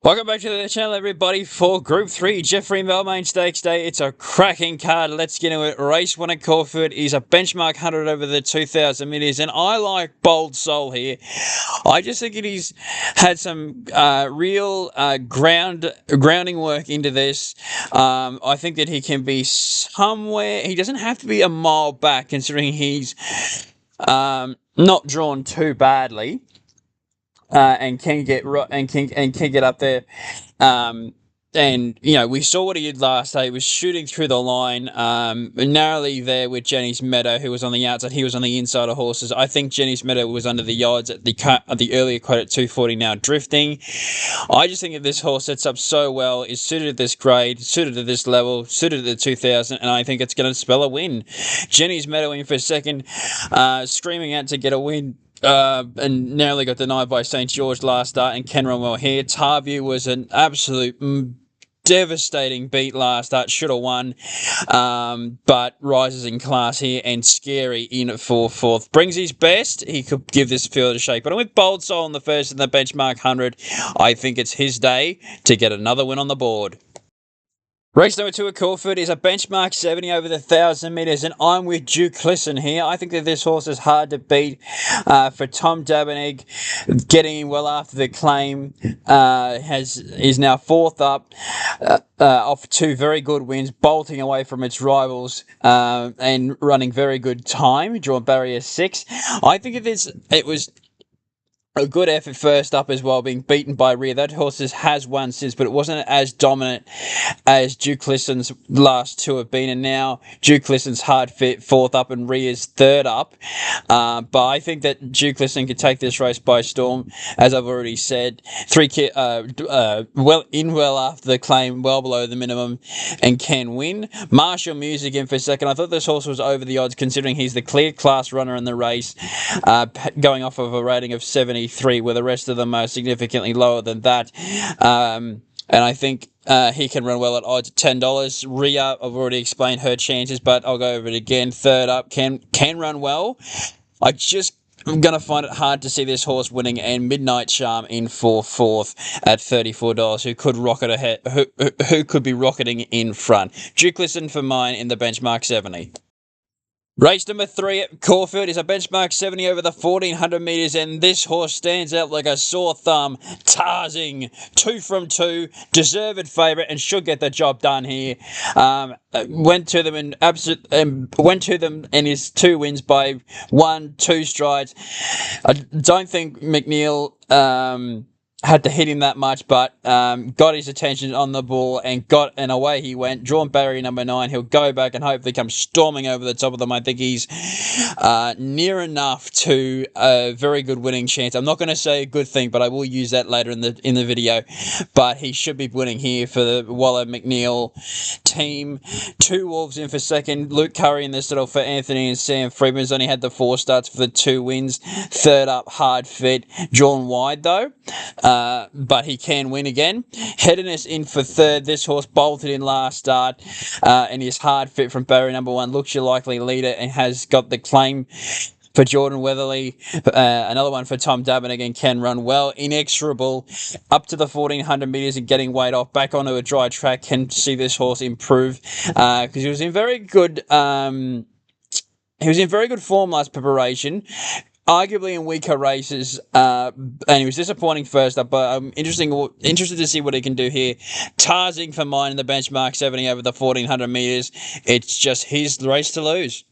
Welcome back to the channel, everybody, for Group 3, Geoffrey Bellmaine Stakes Day. It's a cracking card. Let's get into it. Race 1 at Caulfeild is a benchmark 100 over the 2,000 metres, and I like Bold Soul here. I just think he's had some real grounding work into this. I think that he can be somewhere. He doesn't have to be a mile back, considering he's not drawn too badly. And can get up there. And we saw what he did last day. He was shooting through the line, narrowly there with Jenny's Meadow, who was on the outside. He was on the inside of horses. I think Jenny's Meadow was under the yards at the earlier quote at 240. Now drifting. I just think that this horse sets up so well. Is suited at this grade, suited at this level, suited at the 2,000, and I think it's going to spell a win. Jenny's Meadow in for second, screaming out to get a win. And narrowly got denied by St. George last start, and Ken Ronwell here. Bayou was an absolute devastating beat last start, should have won, but rises in class here and scary in at 4/4. Brings his best, he could give this field a shake. But I'm with Bold Soul in the first in the benchmark 100. I think it's his day to get another win on the board. Race number 2 at Caulfeild is a benchmark 70 over the 1,000 metres, and I'm with Duke Listen here. I think that this horse is hard to beat for Tom Dabenegg, getting him well after the claim. Is now fourth up off two very good wins, bolting away from its rivals and running very good time, drawn barrier 6. I think it was a good effort first up as well, being beaten by Rhea. That horse has won since, but it wasn't as dominant as Duke Listen's last two have been. And now Duke Listen's hard fit fourth up and Rhea's third up. But I think that Duke Listen can take this race by storm, as I've already said. Well after the claim, well below the minimum, and can win. Martial Music in for second. I thought this horse was over the odds, considering he's the clear class runner in the race, going off of a rating of 73, where the rest of them are significantly lower than that. And I think he can run well at odds at $10. Rhea, I've already explained her chances, but I'll go over it again. Third up, can run well. I'm going to find it hard to see this horse winning, and Midnight Charm in for fourth at $34, who could rocket ahead, who could be rocketing in front. Duke Listen for mine in the benchmark 70. Race number 3 at Caulfeild is a benchmark 70 over the 1,400 metres, and this horse stands out like a sore thumb. Tarzing, 2 from 2, deserved favourite, and should get the job done here. Went to them in his 2 wins by 1-2 strides. I don't think McNeil had to hit him that much, but got his attention on the ball and away he went. Drawn barrier number 9. He'll go back and hopefully come storming over the top of them. I think he's near enough to a very good winning chance. I'm not going to say a good thing, but I will use that later in the video. But he should be winning here for the Willo McNeil team. 2 Wolves in for second. Luke Curry in the saddle for Anthony, and Sam Freeman's only had the 4 starts for the 2 wins. Third up, hard fit. Drawn wide though. But he can win again. Headiness in for third. This horse bolted in last start and is hard fit from barrier number 1. Looks your likely leader and has got the claim for Jordan Weatherly. Another one for Tom Dabenegg, and can run well. Inexorable up to the 1,400 metres and getting weight off. Back onto a dry track. Can see this horse improve because he was in very good form last preparation. Arguably in weaker races, and he was disappointing first up, but I'm interested to see what he can do here. Tarzing for mine in the benchmark 70 over the 1,400 metres. It's just his race to lose.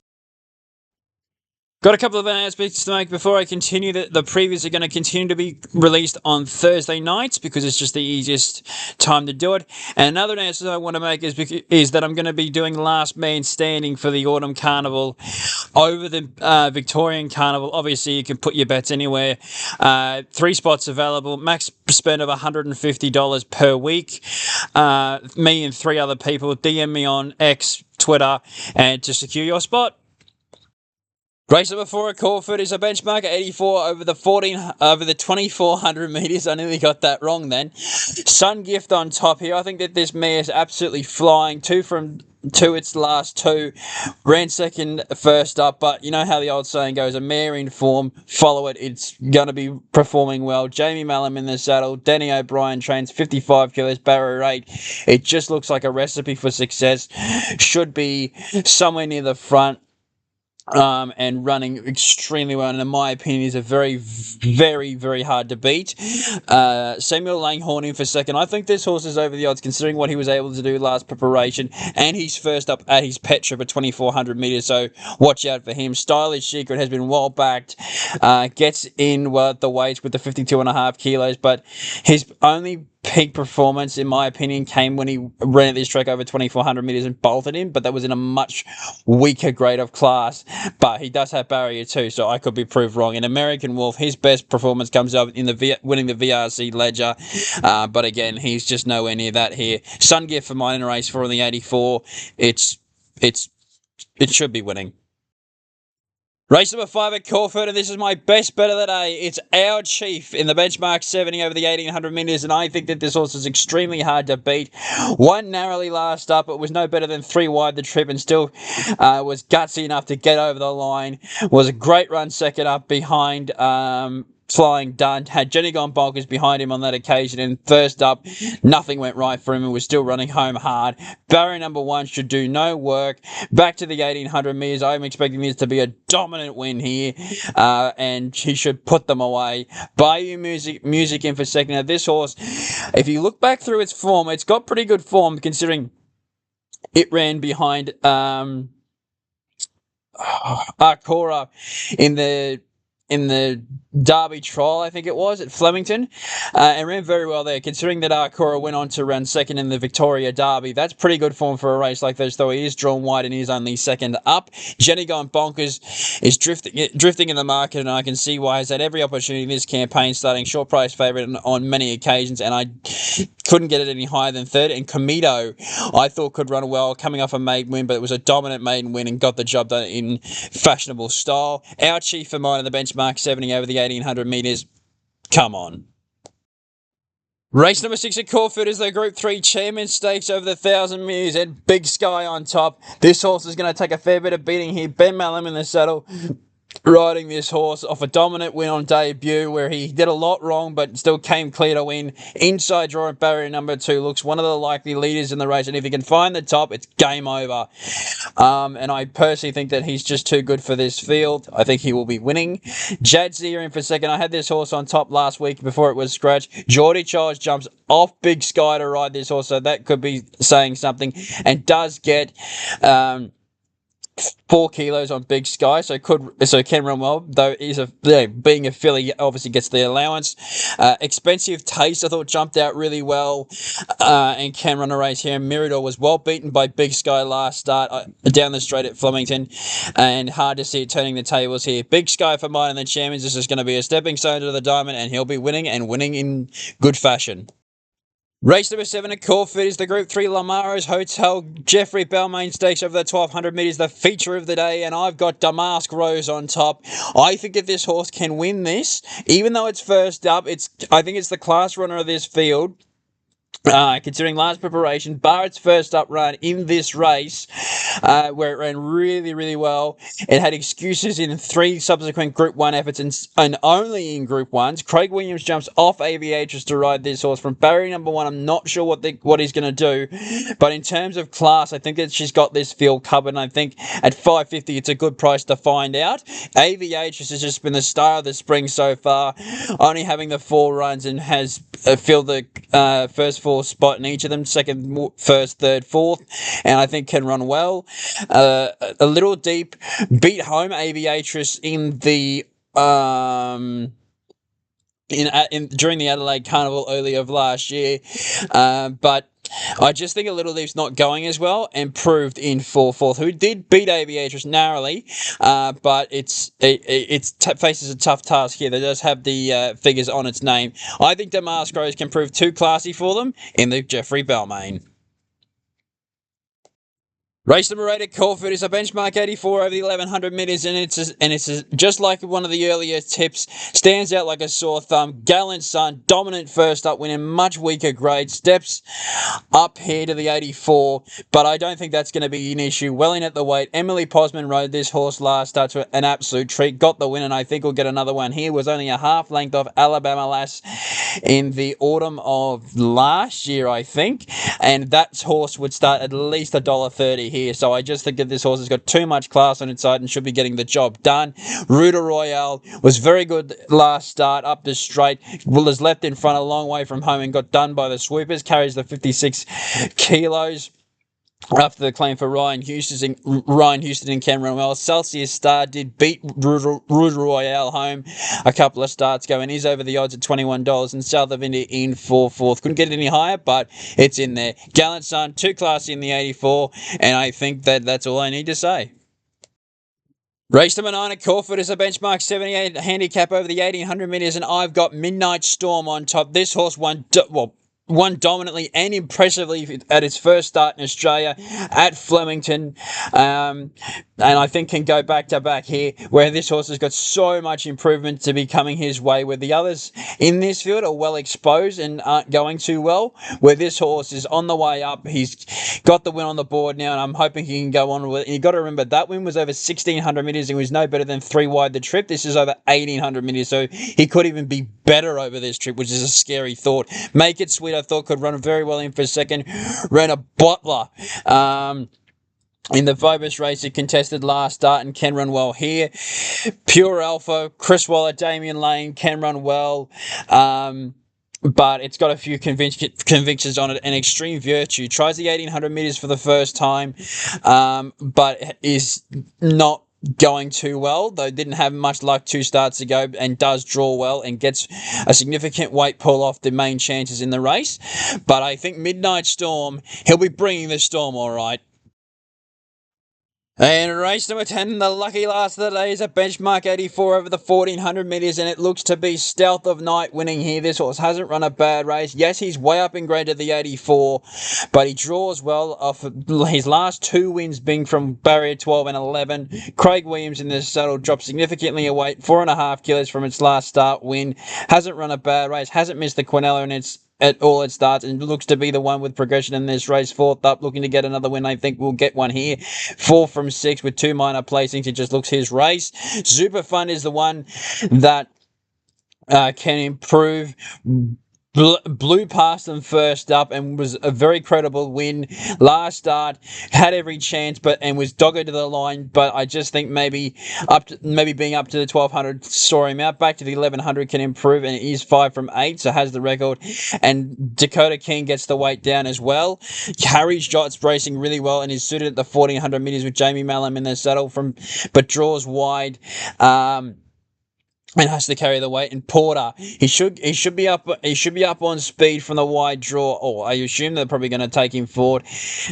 Got a couple of announcements to make before I continue. The previews are going to continue to be released on Thursday nights because it's just the easiest time to do it. And another announcement I want to make is that I'm going to be doing Last Man Standing for the Autumn Carnival over the Victorian Carnival. Obviously, you can put your bets anywhere. 3 spots available. Max spend of $150 per week. Me and 3 other people. DM me on X, Twitter, and to secure your spot. Race number 4 at Caulfeild is a benchmark at 84 over the 2400 metres. I nearly got that wrong then. Sun Gift on top here. I think that this mare is absolutely flying. Two from its last two. Ran second first up, but you know how the old saying goes, a mare in form, follow it. It's going to be performing well. Jamie Mallam in the saddle. Danny O'Brien trains 55 kilos, barrier 8. It just looks like a recipe for success. Should be somewhere near the front. And running extremely well, and in my opinion, is a very, very, very hard to beat. Samuel Langhorne in for second. I think this horse is over the odds, considering what he was able to do last preparation, and he's first up at his Petra for 2400 metres, so watch out for him. Stylish Secret has been well backed, gets in well at the weights with the 52.5 kilos, but his only peak performance, in my opinion, came when he ran at this track over 2400 metres and bolted in, but that was in a much weaker grade of class. But he does have barrier 2, so I could be proved wrong. In American Wolf, his best performance comes up in winning the VRC Ledger, but again, he's just nowhere near that here. Sun Gift for mine in race 4 on the 84. It should be winning. Race number 5 at Caulfeild, and this is my best bet of the day. It's Our Chief in the benchmark 70 over the 1800 metres, and I think that this horse is extremely hard to beat. Won narrowly last up, it was no better than 3 wide the trip, and still was gutsy enough to get over the line. Was a great run second up behind Flying Dun. Had Jenny Gone Bonkers behind him on that occasion, and first up, nothing went right for him and was still running home hard. Barrier number 1 should do no work. Back to the 1800 metres. I'm expecting this to be a dominant win here, and he should put them away. Bayou Music in for second. Now, this horse, if you look back through its form, it's got pretty good form, considering it ran behind Arcora in the Derby trial, I think it was, at Flemington, and ran very well there, considering that Arcora went on to run second in the Victoria Derby. That's pretty good form for a race like this, though he is drawn wide and is only second up. Jenny Gone Bonkers is drifting in the market, and I can see why. He's had every opportunity in this campaign, starting short price favourite on many occasions, and I couldn't get it any higher than third. And Comito, I thought, could run well, coming off a maiden win, but it was a dominant maiden win and got the job done in fashionable style. Our Chief for mine in the benchmark 70 over the 1800 metres. Come on. Race number 6 at Caulfeild is the Group 3 Chairman Stakes over the 1000 metres, and Big Sky on top. This horse is going to take a fair bit of beating here. Ben Mallam in the saddle, riding this horse off a dominant win on debut, where he did a lot wrong but still came clear to win. Inside draw at barrier number 2 looks one of the likely leaders in the race, and if he can find the top, it's game over. And I personally think that he's just too good for this field. I think he will be winning. Jadzia in for second. I had this horse on top last week before it was scratched. Geordie Charles jumps off Big Sky to ride this horse, so that could be saying something, and does get 4 kilos on Big Sky, so can run well, though being a filly, obviously gets the allowance. Expensive Taste, I thought, jumped out really well, and can run a race here. Mirador was well beaten by Big Sky last start down the straight at Flemington, and hard to see it turning the tables here. Big Sky for mine and the Chairmans. This is going to be a stepping stone to the diamond, and he'll be winning, and winning in good fashion. Race number 7 at Caulfeild is the Group 3 Lamaros Hotel Geoffrey Bellmaine Stakes over the 1200 metres, the feature of the day, and I've got Damask Rose on top. I think that this horse can win this, even though it's first up. I think it's the class runner of this field. Considering last preparation, bar its first up run in this race, where it ran really, really well. It had excuses in 3 subsequent Group 1 efforts and only in Group 1s. Craig Williams jumps off Aviatrix to ride this horse from barrier number 1. I'm not sure what he's going to do, but in terms of class, I think that she's got this field covered, and I think at $5.50 it's a good price to find out. Aviatrix has just been the star of the spring so far, only having the 4 runs, and has filled the first 4 spot in each of them, second, first, third, fourth, and I think can run well. A little deep, beat home Aviatrix in the during the Adelaide Carnival early of last year, but I just think a Little Deep's not going as well, and proved in 4/4, who did beat Aviatrix narrowly, but it faces a tough task here. That does have the figures on its name. I think Damask Rose can prove too classy for them in the Geoffrey Bellmaine. Race number 8 at Caulfeild is a benchmark 84 over the 1100 metres, and it's just like one of the earlier tips. Stands out like a sore thumb. Gallant Sun, dominant first up, winning much weaker grade. Steps up here to the 84, but I don't think that's going to be an issue. Well in at the weight. Emily Posman rode this horse last start to an absolute treat. Got the win, and I think we'll get another one here. Was only a half length off Alabama Lass in the autumn of last year, I think, and that horse would start at least $1.30 here. So I just think that this horse has got too much class on its side and should be getting the job done. Ruta Royale was very good last start up the straight. Was left in front a long way from home and got done by the swoopers. Carries the 56 kilos. After the claim for Ryan Houston and Cameron Wells. Celsius Star did beat Ruta Royale home a couple of starts ago and is over the odds at $21, and South of India in 4/4. Couldn't get it any higher, but it's in there. Gallant Sun, too classy in the 84, and I think that's all I need to say. Race number 9 at Caulfeild is a benchmark 78 handicap over the 1800 metres, and I've got Midnight Storm on top. This horse won dominantly and impressively at its first start in Australia at Flemington, and I think can go back to back here, where this horse has got so much improvement to be coming his way, where the others in this field are well exposed and aren't going too well, where this horse is on the way up. He's got the win on the board now, and I'm hoping he can go on with it. And you've got to remember, that win was over 1,600 metres and was no better than 3 wide the trip. This is over 1,800 metres, so he could even be better over this trip, which is a scary thought. Make It Sweet, I thought, could run very well in for second. Ran a Butler in the Vobus race it contested last start and can run well here. Pure Alpha, Chris Waller, Damien Lane can run well. But it's got a few convictions on it. And Extreme Virtue tries the 1,800 metres for the first time, but is not going too well, though didn't have much luck 2 starts ago, and does draw well and gets a significant weight pull off the main chances in the race. But I think Midnight Storm, he'll be bringing the storm all right. And race number 10, the lucky last of the day, is a benchmark 84 over the 1,400 metres, and it looks to be Stealth of Night winning here. This horse hasn't run a bad race. Yes, he's way up in grade to the 84, but he draws well off his last 2 wins being from barrier 12 and 11. Craig Williams in the saddle dropped significantly a weight, 4.5 kilos from its last start win. Hasn't run a bad race, hasn't missed the Quinella in its at all it starts, and looks to be the one with progression in this race. 4th up, looking to get another win. I think we'll get one here. 4 from 6 with 2 minor placings. It just looks his race. Super Fun is the one that can improve. Blew past them first up and was a very credible win last start. Had every chance, and was dogged to the line. But I just think maybe being up to the 1,200 saw him out. Back to the 1,100 can improve, and it is 5 from 8, so has the record. And Dakota King gets the weight down as well. Harry's Jot's racing really well and is suited at the 1,400 metres with Jamie Mallam in the saddle but draws wide. And has to carry the weight. And Porter, he should be up on speed from the wide draw. Or I assume they're probably going to take him forward,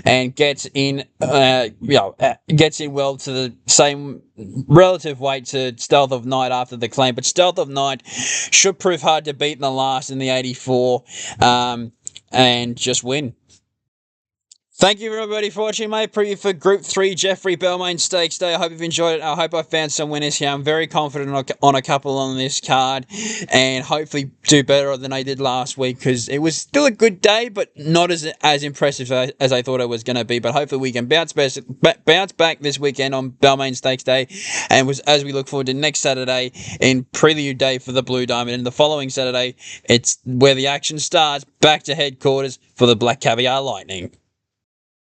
and gets in well to the same relative weight to Stealth of Night after the claim. But Stealth of Night should prove hard to beat in the last in the 84, and just win. Thank you, everybody, for watching my preview for Group 3 Geoffrey Bellmaine Stakes Day. I hope you've enjoyed it. I hope I found some winners here. I'm very confident on a couple on this card, and hopefully do better than I did last week, because it was still a good day, but not as impressive as I thought it was going to be. But hopefully we can bounce back this weekend on Bellmaine Stakes Day, and as we look forward to next Saturday in Prelude Day for the Blue Diamond, and the following Saturday, it's where the action starts, back to headquarters for the Black Caviar Lightning.